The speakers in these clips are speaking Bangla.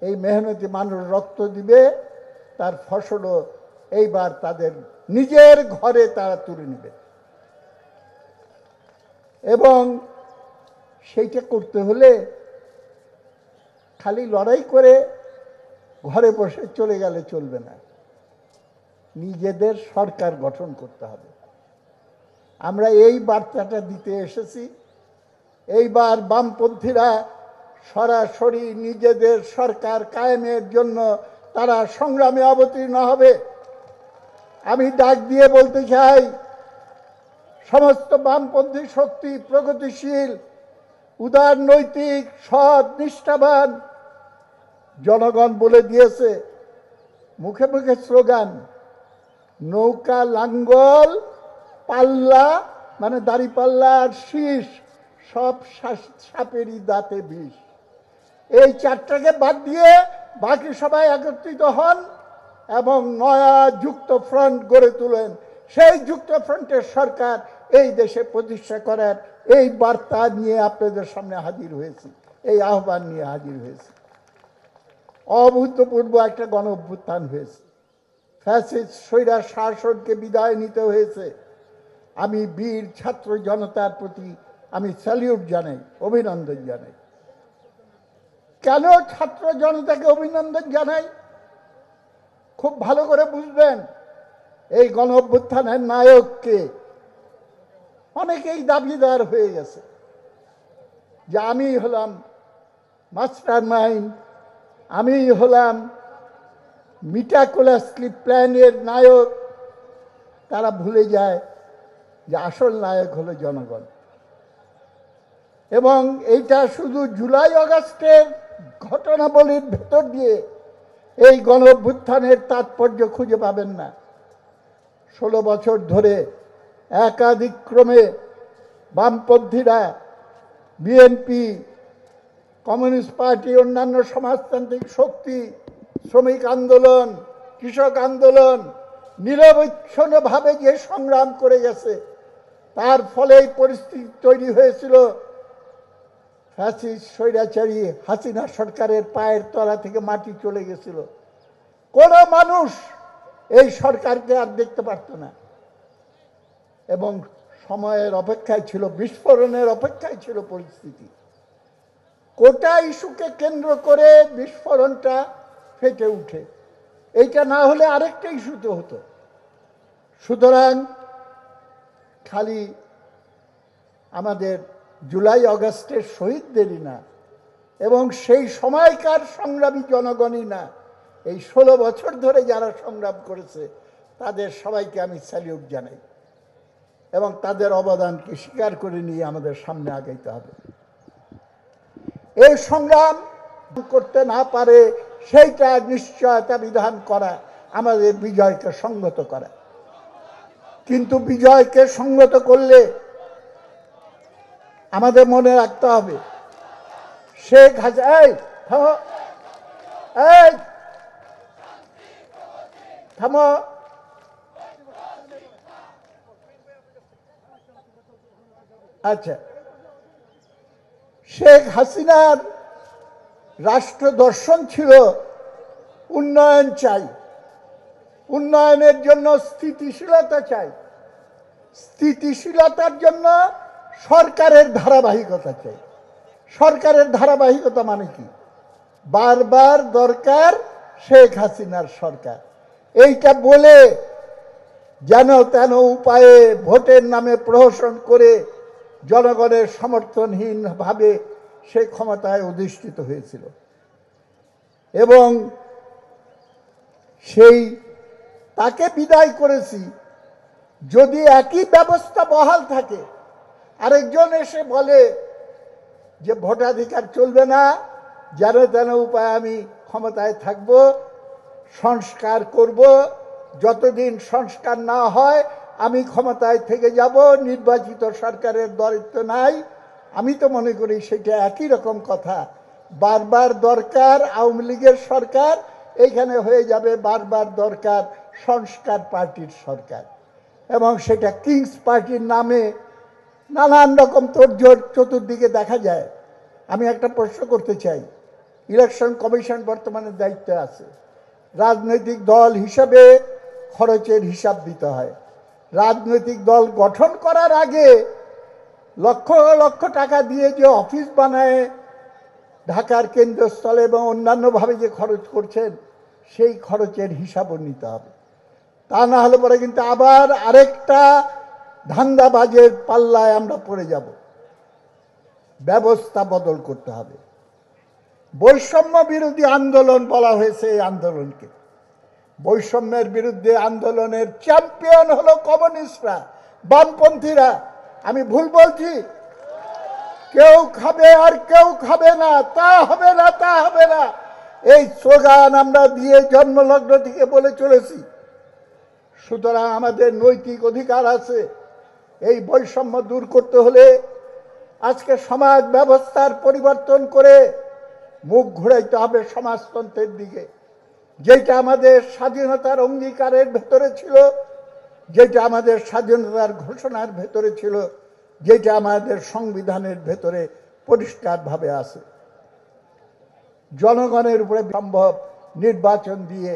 এই মেহনতি মানুষ রক্ত দিবে, তার ফসলও এইবার তাদের নিজের ঘরে তারা তুলে নেবে। এবং সেইটা করতে হলে খালি লড়াই করে ঘরে বসে চলে গেলে চলবে না, নিজেদের সরকার গঠন করতে হবে। আমরা এই বার্তাটা দিতে এসেছি। এইবার বামপন্থীরা সরাসরি নিজেদের সরকার কায়েমের জন্য তারা সংগ্রামে অবতীর্ণ হবে। আমি ডাক দিয়ে বলতে চাই, সমস্ত বামপন্থী শক্তি প্রগতিশীল, উদার নৈতিক, সৎ, নিষ্ঠাবান জনগণ বলে দিয়েছে, মুখে মুখে স্লোগান, নৌকা লাঙ্গল পাল্লা মানে দাড়ি পাল্লা আর শীষ, সব সাপেরই দাঁতে বিষ। এই চারটাকে বাদ দিয়ে বাকি সবাই একত্রিত হন এবং নয়া যুক্ত ফ্রন্ট গড়ে তোলেন। সেই যুক্ত ফ্রন্টের সরকার এই দেশে প্রতিষ্ঠা করার এই বার্তা নিয়ে আপনাদের সামনে হাজির হয়েছি, এই আহ্বান নিয়ে হাজির হয়েছি। অভূতপূর্ব একটা গণ অভ্যুত্থান হয়েছে, ফ্যাসিস্ট স্বৈরাচার শাসনকে বিদায় নিতে হয়েছে। আমি বীর ছাত্র জনতার প্রতি আমি স্যালিউট জানাই, অভিনন্দন জানাই। কেন ছাত্র জনতাকে অভিনন্দন জানাই? খুব ভালো করে বুঝবেন, এই গণ অভ্যুত্থানের নায়ককে অনেকেই দাবিদার হয়ে গেছে যে আমি হলাম মাস্টার মাইন্ড, আমি হলাম মিটাকুলাসলি প্ল্যানের নায়ক। তারা ভুলে যায় যে আসল নায়ক হলো জনগণ। এবং এইটা শুধু জুলাই আগস্টের ঘটনাবলীর ভেতর দিয়ে এই গণ অভ্যুত্থানের তাৎপর্য খুঁজে পাবেন না। 16 বছর ধরে একাধিক ক্রমে বামপন্থীরা, বিএনপি, কমিউনিস্ট পার্টি, অন্যান্য সমাজতান্ত্রিক শক্তি, শ্রমিক আন্দোলন, কৃষক আন্দোলন নিরবচ্ছিন্নভাবে যে সংগ্রাম করে গেছে, তার ফলে এই পরিস্থিতি তৈরি হয়েছিল। ফ্যাসিস্ট স্বৈরাচারী হাসিনা সরকারের পায়ের তলা থেকে মাটি চলে গেছিল। কোনো মানুষ এই সরকারকে আর দেখতে পারত না এবং সময়ের অপেক্ষায় ছিল, বিস্ফোরণের অপেক্ষায় ছিল পরিস্থিতি। কোটা ইস্যুকে কেন্দ্র করে বিস্ফোরণটা ফেটে উঠে, এইটা না হলে আরেকটা ইস্যুতে হতো। সুতরাং খালি আমাদের জুলাই আগস্টের শহীদদেরই না এবং সেই সময়কার সংগ্রামী জনগণই না, এই 16 বছর ধরে যারা সংগ্রাম করেছে তাদের সবাইকে আমি স্যালিউট জানাই এবং তাদের অবদানকে স্বীকার করে নিয়ে আমাদের সামনে আগাইতে হবে। এই সংগ্রাম করতে না পারে সেইটা নিশ্চয়তা বিধান করা, আমাদের বিজয়কে সংগত করা। কিন্তু বিজয়কে সংগত করলে আমাদের মনে রাখতে হবে, শেখ হাসিনা থামো, আচ্ছা, শেখ হাসিনার রাষ্ট্র দর্শন ছিল উন্নয়ন চাই, উন্নয়নের জন্য স্থিতিশীলতা চাই, স্থিতিশীলতার জন্য সরকারের ধারাবাহিকতা চাই। সরকারের ধারাবাহিকতা মানে কি? বারবার দরকার শেখ হাসিনার সরকার, এইটা বলে যেন তেন উপায়ে ভোটের নামে প্রহসন করে জনগণের সমর্থনহীনভাবে সে ক্ষমতায় অধিষ্ঠিত হয়েছিল। এবং সেই তাকে বিদায় করেছি। যদি একই ব্যবস্থা বহাল থাকে, আরেকজন এসে বলে যে ভোটাধিকার চলবে না, যেন তেন উপায়ে আমি ক্ষমতায় থাকব, সংস্কার করব, যতদিন সংস্কার না হয় আমি ক্ষমতায় থেকে যাব, নির্বাচিত সরকারের দায়িত্ব নাই, আমি তো মনে করি সেটা একই রকম কথা। বারবার দরকার আওয়ামী লীগের সরকার, এইখানে হয়ে যাবে বারবার দরকার সংস্কার পার্টির সরকার, এবং সেটা কিংস পার্টির নামে নানান রকম তোড়জোড় চতুর্দিকে দেখা যায়। আমি একটা প্রশ্ন করতে চাই, ইলেকশন কমিশন বর্তমানে দায়িত্বে আছে। রাজনৈতিক দল হিসাবে খরচের হিসাব দিতে হয়। রাজনৈতিক দল গঠন করার আগে লক্ষ লক্ষ টাকা দিয়ে যে অফিস বানায় ঢাকার কেন্দ্রস্থলে এবং অন্যান্যভাবে যে খরচ করছেন, সেই খরচের হিসাবও নিতে হবে। তা না হলে পরে কিন্তু আবার আরেকটা ধান্দাবাজের পাল্লায় আমরা পড়ে যাব। ব্যবস্থা বদল করতে হবে। বৈষম্য বিরোধী আন্দোলন বলা হয়েছে এই আন্দোলনকে। বৈষম্যের বিরুদ্ধে আন্দোলনের চ্যাম্পিয়ন হলো কমিউনিস্টরা, বামপন্থীরা। আমি ভুল বলছি? কেউ খাবে আর কেউ খাবে না, তা হবে না, তা হবে না, এই স্লোগান আমরা দিয়ে জন্মলগ্ন থেকে বলে চলেছি। সুতরাং আমাদের নৈতিক অধিকার আছে। এই বৈষম্য দূর করতে হলে আজকে সমাজ ব্যবস্থার পরিবর্তন করে মুখ ঘুরাইতে হবে সমাজতন্ত্রের দিকে, যেটা আমাদের স্বাধীনতার অঙ্গীকারের ভেতরে ছিল, যেটা আমাদের স্বাধীনতার ঘোষণার ভেতরে ছিল, যেটা আমাদের সংবিধানের ভেতরে পরিষ্কারভাবে আছে। জনগণের উপরে সম্ভব নির্বাচন দিয়ে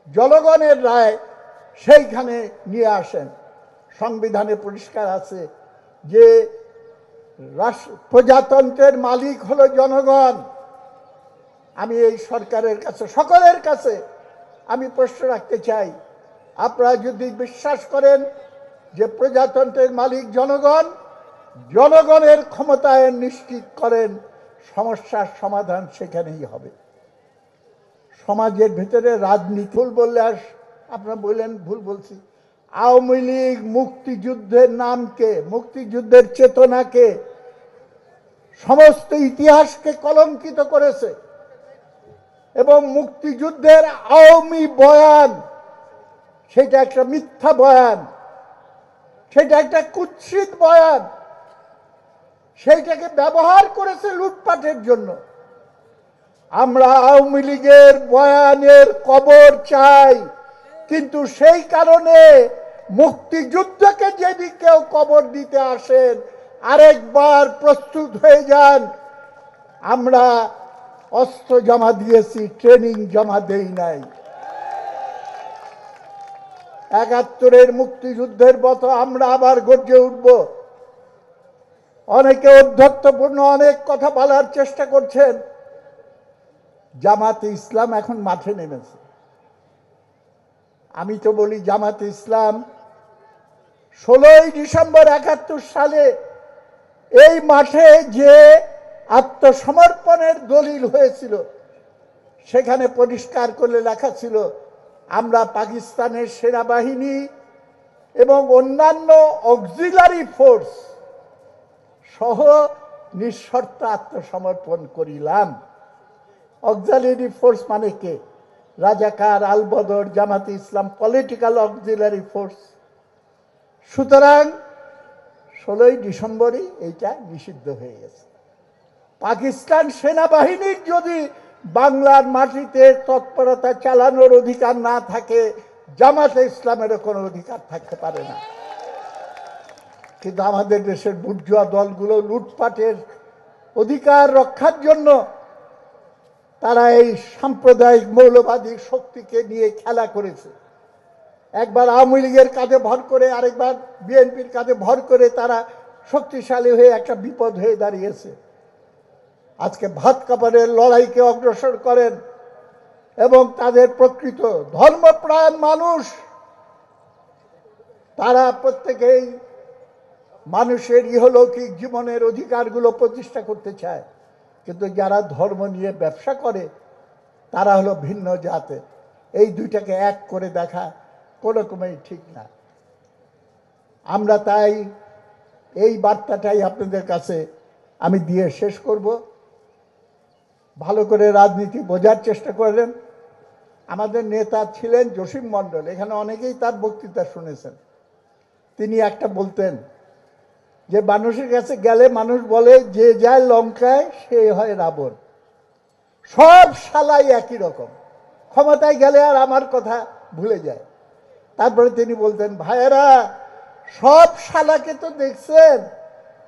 জনগণের রায় সেইখানে নিয়ে আসেন। সংবিধানে পরিষ্কার আছে যে প্রজাতন্ত্রের মালিক হলো জনগণ। আমি এই সরকারের কাছে, সকলের কাছে আমি প্রশ্ন রাখতে চাই, আপনারা যদি বিশ্বাস করেন যে প্রজাতন্ত্রের মালিক জনগণ, জনগণের ক্ষমতায়ন নিশ্চিত করেন, সমস্যার সমাধান সেখানেই হবে। সমাজের ভিতরে রাজনীতি ভুল বললে আর আপনারা বললেন ভুল বলছি। আওয়ামী লীগ মুক্তিযুদ্ধের নামকে, মুক্তিযুদ্ধের চেতনাকে, সমস্ত ইতিহাসকে কলঙ্কিত করেছে এবং মুক্তিযুদ্ধের আওয়ামী বয়ান সেটা একটা মিথ্যা বয়ান, সেটা একটা কুৎসিত বয়ান, সেইটাকে ব্যবহার করেছে লুটপাটের জন্য। আমরা আওয়ামী লীগের বয়ানের কবর চাই, কিন্তু সেই কারণে মুক্তিযুদ্ধকে যদি কেউ কবর দিতে আসেন, আরেকবার প্রস্তুত হয়ে যান। আমরা অস্ত্র জমা দিয়েছি, ট্রেনিং জমা দেই নাই। ৭১-এর মুক্তিযুদ্ধের মতো আমরা আবার গর্জে উঠব। অনেকে অধ্যত্বপূর্ণ অনেক কথা বলার চেষ্টা করছেন। জামাতে ইসলাম এখন মাঠে নেমেছে। আমি তো বলি জামাতে ইসলাম 16ই ডিসেম্বর ৭১ সালে এই মাঠে যে আত্মসমর্পণের দলিল হয়েছিল, সেখানে পরিষ্কার করে লেখা ছিল আমরা পাকিস্তানের সেনাবাহিনী এবং অন্যান্য অক্সিলারি ফোর্স সহ নিঃশর্ত আত্মসমর্পণ করিলাম। অক্সিলারি ফোর্স মানে কে? রাজাকার, আলবদর, জামাতে ইসলাম পলিটিক্যাল অক্সিলারি ফোর্স। সুতরাং 16ই ডিসেম্বরই এইটা নিষিদ্ধ হয়ে গেছে। পাকিস্তান সেনাবাহিনীর যদি বাংলার মাটিতে তৎপরতা চালানোর অধিকার না থাকে, জামাতে ইসলামেরও কোনো অধিকার থাকতে পারে না। কিন্তু আমাদের দেশের বুর্জোয়া দলগুলো লুটপাটের অধিকার রক্ষার জন্য তারা এই সাম্প্রদায়িক মৌলবাদী শক্তিকে নিয়ে খেলা করেছে। একবার আওয়ামী লীগের কাঁধে ভর করে, আরেকবার বিএনপির কাঁধে ভর করে তারা শক্তিশালী হয়ে একটা বিপদ হয়ে দাঁড়িয়েছে। আজকে ভাত কাপড়ের লড়াইকে অগ্রসর করেন এবং তাদের প্রকৃত ধর্মপ্রাণ মানুষ, তারা প্রত্যেকেই মানুষের ইহলৌকিক জীবনের অধিকারগুলো প্রতিষ্ঠা করতে চায়। কিন্তু যারা ধর্ম নিয়ে ব্যবসা করে তারা হলো ভিন্ন জাতের। এই দুইটাকে এক করে দেখা কোনোরকমই ঠিক না। আমরা তাই এই বার্তাটাই আপনাদের কাছে আমি দিয়ে শেষ করব। ভালো করে রাজনীতি বোঝার চেষ্টা করলেন। আমাদের নেতা ছিলেন জসিম মণ্ডল, এখানে অনেকেই তার বক্তৃতা শুনেছেন। তিনি একটা বলতেন যে মানুষের কাছে গেলে মানুষ বলে যে যায় লঙ্কায় সে হয় রাবণ, সব শালাই একই রকম, ক্ষমতায় গেলে আর আমার কথা ভুলে যায়। তারপরে তিনি বলতেন, ভাইয়েরা সব শালাকে তো দেখছেন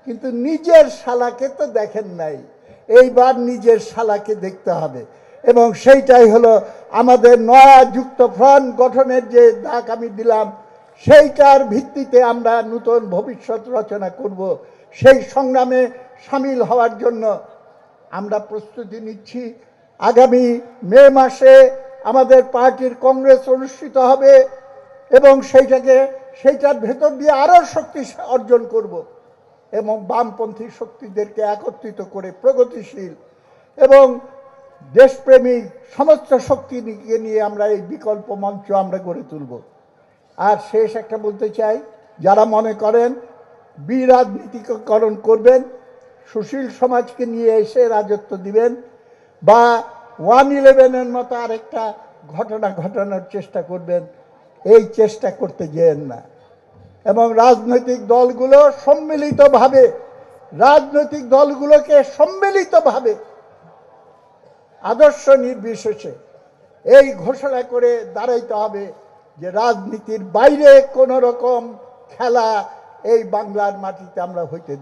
কিন্তু নিজের শালাকে তো দেখেন নাই, এইবার নিজের শালাকে দেখতে হবে এবং সেইটাই হলো আমাদের নয়া যুক্ত ফ্রন্ট গঠনের যে ডাক আমি দিলাম, সেইটার ভিত্তিতে আমরা নতুন ভবিষ্যৎ রচনা করব। সেই সংগ্রামে সামিল হওয়ার জন্য আমরা প্রস্তুতি নিচ্ছি। আগামী মে মাসে আমাদের পার্টির কংগ্রেস অনুষ্ঠিত হবে এবং সেইটার ভেতর দিয়ে আরও শক্তি অর্জন করব এবং বামপন্থী শক্তিদেরকে একত্রিত করে প্রগতিশীল এবং দেশপ্রেমিক সমস্ত শক্তিকে নিয়ে আমরা এই বিকল্প মঞ্চ আমরা গড়ে তুলব। আর শেষ একটা বলতে চাই, যারা মনে করেন বিরাজনীতিকরণ করবেন, সুশীল সমাজকে নিয়ে এসে রাজত্ব দিবেন বা 1/11-এর মতো আরেকটা ঘটনা ঘটানোর চেষ্টা করবেন, এই চেষ্টা করতে যেন না। এবং রাজনৈতিক দলগুলোকে সম্মিলিতভাবে আদর্শ নির্বিশেষে এই ঘোষণা করে দাঁড়াইতে হবে যে রাজনীতির বাইরে কোনো রকম খেলা এই বাংলার মাটিতে আমরা হইতে